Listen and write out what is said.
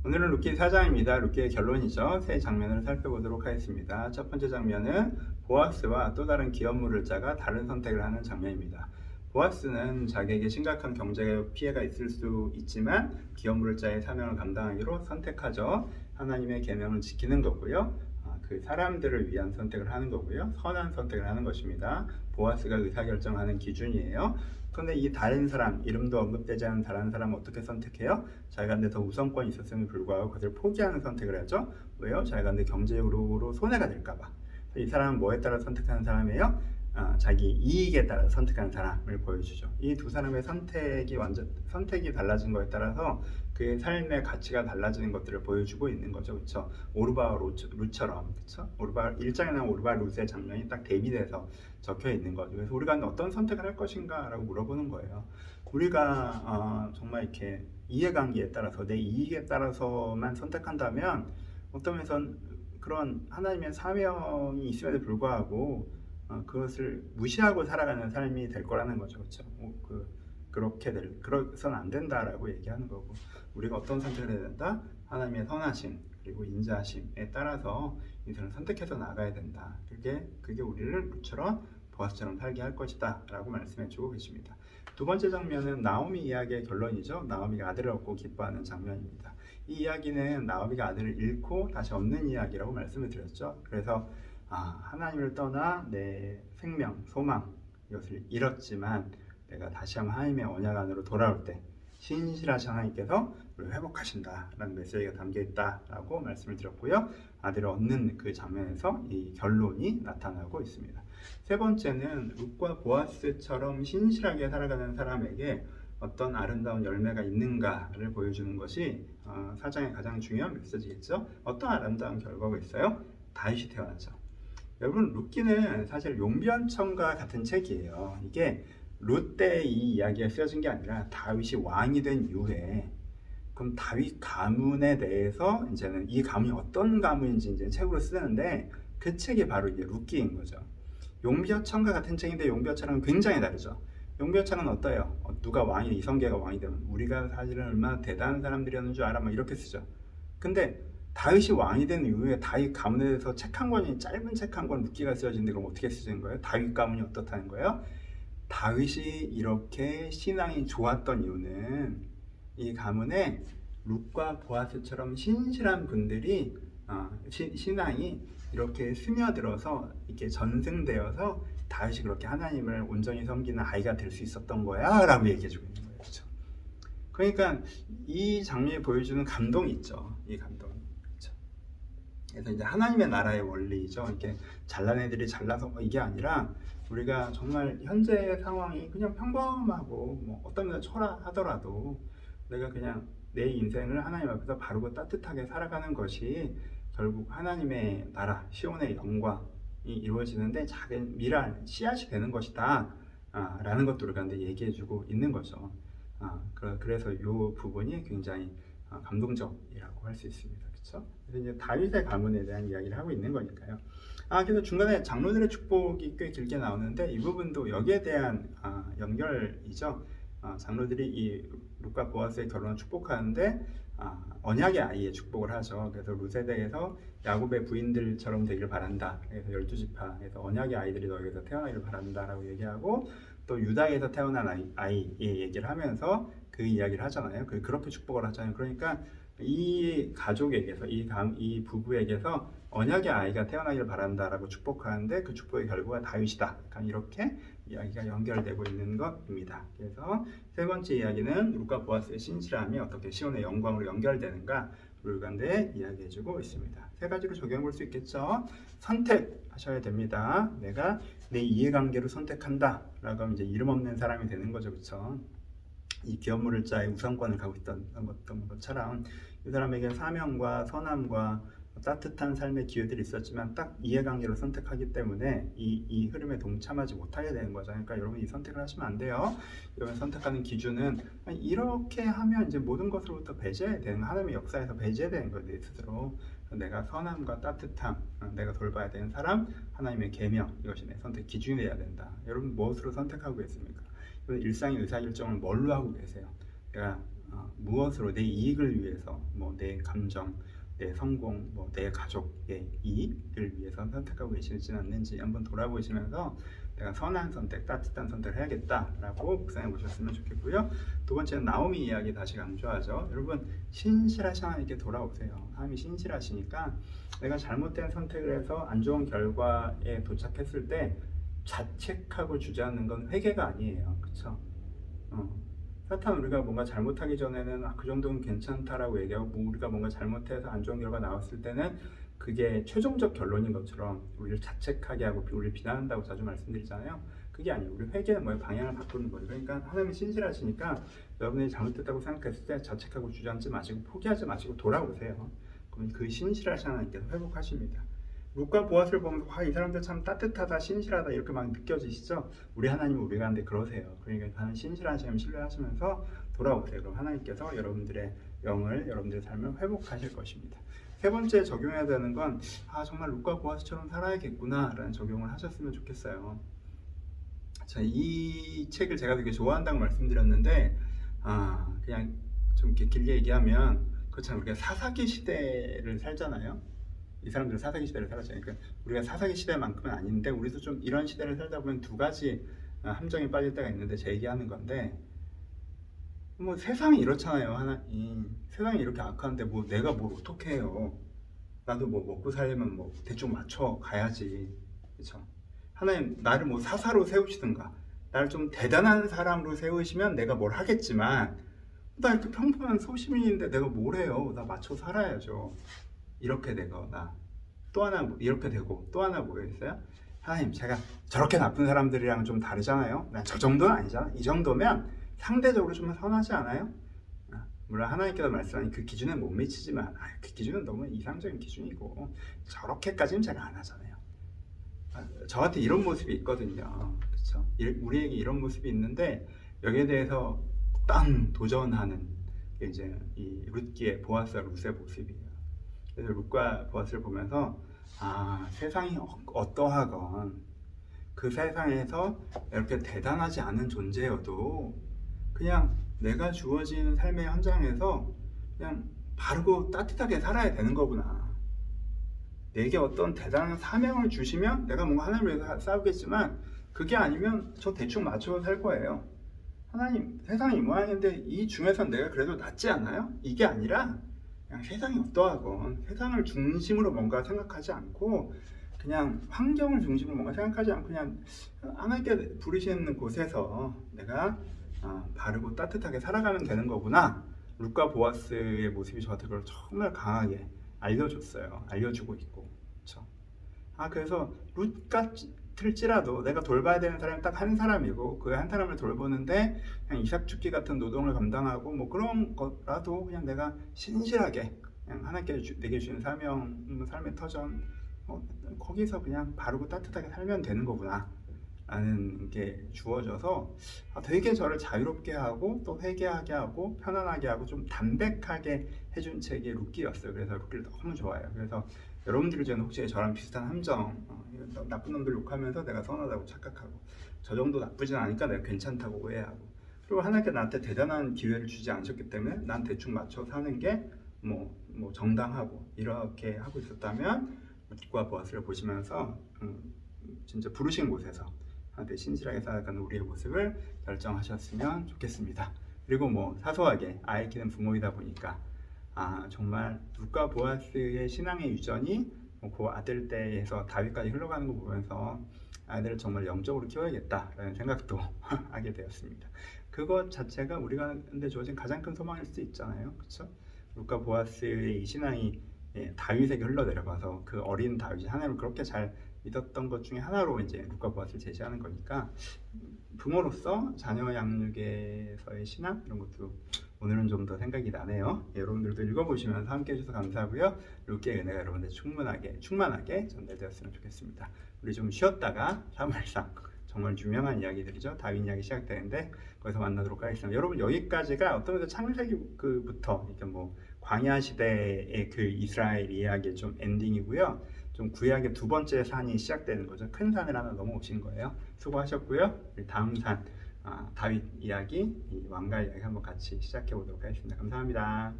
오늘은 룻기 4장입니다. 룻기의 결론이죠. 세 장면을 살펴보도록 하겠습니다. 첫 번째 장면은 보아스와 또 다른 기업물을 짜가 다른 선택을 하는 장면입니다. 보아스는 자기에게 심각한 경제 피해가 있을 수 있지만 기업물을 짜의 사명을 감당하기로 선택하죠. 하나님의 계명을 지키는 거고요. 그 사람들을 위한 선택을 하는 거고요. 선한 선택을 하는 것입니다. 보아스가 의사결정하는 기준이에요. 그런데 이 다른 사람, 이름도 언급되지 않은 다른 사람은 어떻게 선택해요? 자기한테 더 우선권이 있었음에 불구하고 그것을 포기하는 선택을 하죠. 왜요? 자기한테 경제적으로 손해가 될까봐. 이 사람은 뭐에 따라 선택하는 사람이에요? 자기 이익에 따라 선택하는 사람을 보여주죠. 이 두 사람의 선택이 달라진 거에 따라서 그의 삶의 가치가 달라지는 것들을 보여주고 있는 거죠. 그렇죠? 오르바와 룻처럼, 그렇죠? 오르바 1장에 나온 오르바 룻의 장면이 딱 대비돼서 적혀 있는 거죠. 그래서 우리가 어떤 선택을 할 것인가라고 물어보는 거예요. 우리가 정말 이렇게 이해관계에 따라서 내 이익에 따라서만 선택한다면 어떤 면에선 그런 하나님의 사명이 있음에도 불구하고 그것을 무시하고 살아가는 삶이 될 거라는 거죠. 그렇죠? 그래서는 안 된다라고 얘기하는 거고, 우리가 어떤 선택을 해야 된다? 하나님의 선하심 그리고 인자하심에 따라서 이들은 선택해서 나가야 된다. 그게 우리를 룻처럼 보아스처럼 살게 할 것이다 라고 말씀해 주고 계십니다. 두 번째 장면은 나오미 이야기의 결론이죠. 나오미가 아들을 얻고 기뻐하는 장면입니다. 이 이야기는 나오미가 아들을 잃고 다시 얻는 이야기라고 말씀을 드렸죠. 그래서 하나님을 떠나 내 생명, 소망 이것을 잃었지만 내가 다시 한번 하나님의 언약 안으로 돌아올 때 신실하신 하나님께서 우리를 회복하신다라는 메시지가 담겨있다라고 말씀을 드렸고요. 아들을 얻는 그 장면에서 이 결론이 나타나고 있습니다. 세 번째는 룻과 보아스처럼 신실하게 살아가는 사람에게 어떤 아름다운 열매가 있는가를 보여주는 것이 4장의 가장 중요한 메시지겠죠. 어떤 아름다운 결과가 있어요? 다윗이 태어나죠. 여러분, 룻기는 사실 용변천과 같은 책이에요. 이게 룻 때 이 이야기가 쓰여진 게 아니라 다윗이 왕이 된 이후에, 그럼 다윗 가문에 대해서 이제는 이 가문이 어떤 가문인지 이제 책으로 쓰는데, 그 책이 바로 이제 룻기인 거죠. 용변천과 같은 책인데 용변천은 굉장히 다르죠. 용변천은 어때요? 누가 왕이, 이성계가 왕이 되면 우리가 사실은 얼마나 대단한 사람들이었는 줄 알아? 막 이렇게 쓰죠. 근데 다윗이 왕이 된 이후에 다윗 가문에 대해서 책 한 권이, 짧은 책 한 권 룻기가 쓰여진데 그럼 어떻게 쓰여진 거예요? 다윗 가문이 어떻다는 거예요? 다윗이 이렇게 신앙이 좋았던 이유는 이 가문에 룻과 보아스처럼 신실한 분들이 신앙이 이렇게 스며들어서 이렇게 전승되어서 다윗이 그렇게 하나님을 온전히 섬기는 아이가 될 수 있었던 거야 라고 얘기해주고 있는 거예요. 그렇죠? 그러니까 이 장면이 보여주는 감동이 있죠. 이 감동이. 그렇죠? 그래서 이제 하나님의 나라의 원리죠. 이렇게 잘난 애들이 잘나서 이게 아니라 우리가 정말 현재의 상황이 그냥 평범하고 뭐 어떤 면에서 초라하더라도 내가 그냥 내 인생을 하나님 앞에서 바르고 따뜻하게 살아가는 것이 결국 하나님의 나라, 시온의 영광이 이루어지는데 작은 미랄, 씨앗이 되는 것이다 라는 것들을 우리가 얘기해주고 있는 거죠. 그래서 이 부분이 굉장히 감동적이라고 할 수 있습니다. 그렇죠? 그래서 이제 다윗의 가문에 대한 이야기를 하고 있는 거니까요. 그래서 중간에 장로들의 축복이 꽤 길게 나오는데 이 부분도 여기에 대한 연결이죠. 장로들이 이 룻과 보아스의 결혼을 축복하는데 언약의 아이의 축복을 하죠. 그래서 룻에 대해서 야곱의 부인들처럼 되기를 바란다. 그래서 12지파에서 언약의 아이들이 너에게서 태어나기를 바란다 라고 얘기하고, 또 유다에서 태어난 아이의 얘기를 하면서 그 이야기를 하잖아요. 그렇게 축복을 하잖아요. 그러니까 이 가족에게서, 이 부부에게서 언약의 아이가 태어나기를 바란다라고 축복하는데 그 축복의 결과가 다윗이다. 이렇게 이야기가 연결되고 있는 것입니다. 그래서 세 번째 이야기는 룻과 보아스의 신실함이 어떻게 시온의 영광으로 연결되는가 물간대 이야기해주고 있습니다. 세 가지로 적용해 볼 수 있겠죠. 선택하셔야 됩니다. 내가 내 이해관계로 선택한다 라고 하면 이제 이름 없는 사람이 되는 거죠. 그렇죠? 이 기업물을 짜의 우선권을 갖고 있던 것처럼 이 사람에게 사명과 선함과 따뜻한 삶의 기회들이 있었지만 딱 이해관계로 선택하기 때문에 이 흐름에 동참하지 못하게 되는 거죠. 그러니까 여러분, 이 선택을 하시면 안 돼요. 여러분, 선택하는 기준은 이렇게 하면 이제 모든 것으로부터 배제되는, 하나님의 역사에서 배제되는 거예요. 내 스스로. 내가 선함과 따뜻함, 내가 돌봐야 되는 사람, 하나님의 계명, 이것이 내 선택 기준이 돼야 된다. 여러분, 무엇으로 선택하고 계십니까? 일상의 의사결정을 뭘로 하고 계세요? 내가 무엇으로 내 이익을 위해서, 뭐 내 감정, 내 성공, 뭐 내 가족의 이익을 위해서 선택하고 계시지 않는지 한번 돌아보시면서 내가 선한 선택, 따뜻한 선택을 해야겠다라고 묵상해 보셨으면 좋겠고요. 두 번째는 나오미 이야기 다시 강조하죠. 여러분, 신실하신 하나님께 돌아오세요. 하나님이 신실하시니까 내가 잘못된 선택을 해서 안 좋은 결과에 도착했을 때 자책하고 주저앉는 건 회개가 아니에요. 그쵸? 사탄 우리가 뭔가 잘못하기 전에는 그 정도는 괜찮다라고 얘기하고, 뭐 우리가 뭔가 잘못해서 안 좋은 결과 나왔을 때는 그게 최종적 결론인 것처럼 우리를 자책하게 하고 우리를 비난한다고 자주 말씀드리잖아요. 그게 아니에요. 우리 회개는 뭐예요? 방향을 바꾸는 거예요. 그러니까 하나님이 신실하시니까 여러분이 잘못됐다고 생각했을 때 자책하고 주저앉지 마시고 포기하지 마시고 돌아오세요. 그럼 그 신실하신 하나님께서 회복하십니다. 룻과 보아스를 보면서 이 사람들 참 따뜻하다, 신실하다 이렇게 막 느껴지시죠? 우리 하나님은 우리가 하는데 그러세요. 그러니까 하나님 신실하시면 신뢰하시면서 돌아오세요. 그럼 하나님께서 여러분들의 영을, 여러분들의 삶을 회복하실 것입니다. 세 번째 적용해야 되는 건 정말 룻과 보아스처럼 살아야겠구나 라는 적용을 하셨으면 좋겠어요. 자, 이 책을 제가 되게 좋아한다고 말씀드렸는데 그냥 좀 이렇게 길게 얘기하면 그렇잖아요. 우리가 사사기 시대를 살잖아요. 이 사람들은 사사기 시대를 살았잖아요. 그러니까 우리가 사사기 시대만큼은 아닌데 우리도 좀 이런 시대를 살다 보면 두 가지 함정에 빠질 때가 있는데 제 얘기하는 건데, 뭐 세상이 이렇잖아요. 세상이 이렇게 악한데 뭐 내가 뭘 어떻게 해요. 나도 뭐 먹고 살려면 뭐 대충 맞춰 가야지. 그렇죠? 하나님 나를 뭐 사사로 세우시든가 나를 좀 대단한 사람으로 세우시면 내가 뭘 하겠지만, 나 이렇게 평범한 소시민인데 내가 뭘 해요. 나 맞춰 살아야죠. 이렇게 되거나 또 하나 이렇게 되고 또 하나 뭐가 있어요? 하나님, 제가 저렇게 나쁜 사람들이랑 좀 다르잖아요. 난 저 정도는 아니잖아. 이 정도면 상대적으로 좀 선하지 않아요? 물론 하나님께서 말씀하신 그 기준에 못 미치지만 그 기준은 너무 이상적인 기준이고 저렇게까지는 제가 안 하잖아요. 저한테 이런 모습이 있거든요. 그렇죠? 우리에게 이런 모습이 있는데 여기에 대해서 땅 도전하는 게 이제 이 룻기의 보아스와 룻의 모습이에요. 그래서 룻과 보아스를 보면서 세상이 어떠하건 그 세상에서 이렇게 대단하지 않은 존재여도 그냥 내가 주어진 삶의 현장에서 그냥 바르고 따뜻하게 살아야 되는 거구나. 내게 어떤 대단한 사명을 주시면 내가 뭔가 하나님을 위해서 싸우겠지만 그게 아니면 저 대충 맞춰서 살 거예요. 하나님, 세상이 이 모양인데 이 중에선 내가 그래도 낫지 않아요? 이게 아니라 그냥 세상이 어떠하건 세상을 중심으로 뭔가 생각하지 않고 그냥 환경을 중심으로 뭔가 생각하지 않고 그냥 하나님께 부르시는 곳에서 내가 바르고 따뜻하게 살아가면 되는 거구나. 룻과 보아스의 모습이 저한테 그걸 정말 강하게 알려줬어요. 알려주고 있고. 그렇죠? 그래서 룻 같을지라도 내가 돌봐야 되는 사람이 딱 한 사람이고 그 한 사람을 돌보는데 그냥 이삭 죽기 같은 노동을 감당하고 뭐 그런 거라도 그냥 내가 신실하게 그냥 하나님께 내게 주신 사명, 삶의 터전 거기서 그냥 바르고 따뜻하게 살면 되는 거구나 라는 게 주어져서 되게 저를 자유롭게 하고 또 회개하게 하고 편안하게 하고 좀 담백하게 해준 책이 룻기였어요. 그래서 룻기를 너무 좋아해요. 그래서 여러분들 중에 혹시 저랑 비슷한 함정, 나쁜 놈들 욕하면서 내가 선하다고 착각하고 저 정도 나쁘진 않으니까 내가 괜찮다고 오해하고, 그리고 하나님께 나한테 대단한 기회를 주지 않으셨기 때문에 난 대충 맞춰 사는 게 뭐 정당하고 이렇게 하고 있었다면 룻과 보아스를 보시면서 진짜 부르신 곳에서 하나님께 신실하게 살아가는 우리의 모습을 결정하셨으면 좋겠습니다. 그리고 뭐 사소하게 아이 키우는 부모이다 보니까 정말 룻과 보아스의 신앙의 유전이 그 아들 때에서 다윗까지 흘러가는 거 보면서 아이들을 정말 영적으로 키워야겠다라는 생각도 하게 되었습니다. 그것 자체가 우리가 근데 주어진 가장 큰 소망일 수 있잖아요. 그렇죠? 룻과 보아스의 이 신앙이 다윗에게 흘러내려가서 그 어린 다윗이 하나님을 그렇게 잘 믿었던 것 중에 하나로 이제 룻과 보아스를 제시하는 거니까 부모로서 자녀 양육에서의 신앙 이런 것도 오늘은 좀 더 생각이 나네요. 여러분들도 읽어보시면서 함께 해주셔서 감사하고요. 룻기의 은혜가 여러분들 충만하게 전달되었으면 좋겠습니다. 우리 좀 쉬었다가 사무엘상 정말 유명한 이야기들이죠. 다윗 이야기 시작되는데 거기서 만나도록 하겠습니다. 여러분 여기까지가 어떤 면에서 창세기부터 이렇게 뭐 광야 시대의 그 이스라엘 이야기의 좀 엔딩이고요. 좀 구약의 두 번째 산이 시작되는 거죠. 큰 산을 하나 넘어오신 거예요. 수고하셨고요. 우리 다음 산 다윗 이야기, 이 왕가 이야기 한번 같이 시작해 보도록 하겠습니다. 감사합니다.